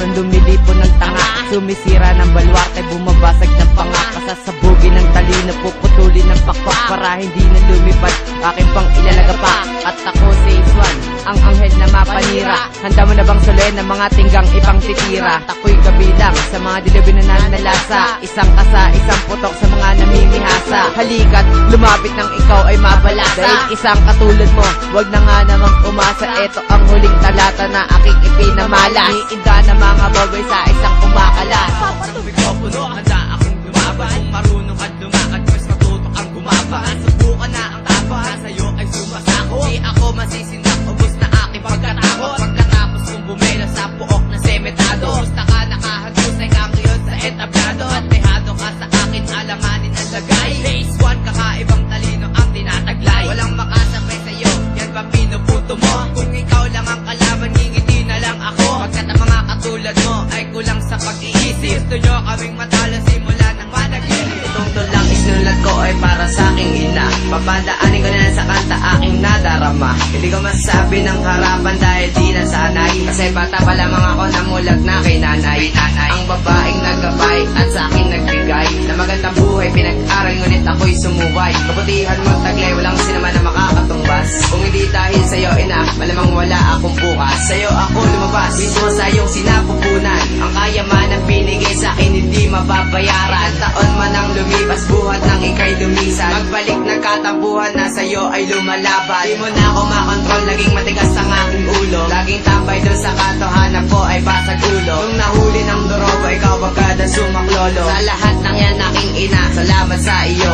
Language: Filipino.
meron lumilipon ng tanga, sumisira ng baluarte, bumabasag ng panga, pasasabugin ng talino, puputulin ng pakpak para hindi na lumipad, aking pang ilalaga pa. At ako si Iswan, ang anghel na mapanira. Handa mo na bang sulen ng mga tinggang ipang titira? Ako'y kabilang sa mga dilubin na nanalasa, isang kasa, isang putok sa mga namimihasa. Halika't lumapit ng ikaw ay mabalasa, dahil isang katulad mo, wag na nga namang umasa. Ito ang huling talata na aking ipinamalas, iinda na mga babay sa isang kumakalas. Sa mikropono, handa akong lumaban. Kung marunong ka lumakad, mas matuto kang gumaban. Subukan na ang taban, sa'yo ay sumasako. Di ako masisindak, ubos na aking pagkatakot. Pagkatapos kong bumelo sa puok na sementado, gusto ka nakahagusay kang yun sa entablado. At dehado ka sa akin, alanganin ang lagay. Phase 1, kakaibang talino ang tinataglay. Walang makasabay sa'yo, yan ba pinuputo mo? Kung ikaw lang ang kalaban, ngingiti na lang ako. Pagkat ang mga katulad mo ay kulang sa pag-iisip. Gusto nyo kaming matalo simula ng panaginip. Itong tulang isinulat ko ay para sa aking ina, papadaanin ko na lang sa kanta aking nadarama. Hindi ko masasabi ng harapan dahil di nasanay, kasi bata pa lamang ako namulag na kay nanay. Ang babaeng nagabay at sa akin nagbigay na magandang buhay, pinag-aral ngunit ako'y sumuway. Kabutihan mo taglay, walang sinama na makakatumbas. Kung hindi dahil sa'yo ina, malamang wala akong bukas. Sa'yo ako lumabas, mismo sa iyong sinapupunan. Ang kayaman ang binigay sa akin hindi mababayaran. Taon man ang lumipas, buhat ng ika'y lumisan. Magbalik nagkatampuhan na sa'yo ay lumalaban. Di mo na ako makontrol, naging matigas ang aking ulo. Laging tambay dun sa katohanan ko ay basag ulo. Nung nahuli ng dorobo, ikaw agad ang sumaklolo. Sa lahat ng yan aking ina, salamat sa iyo.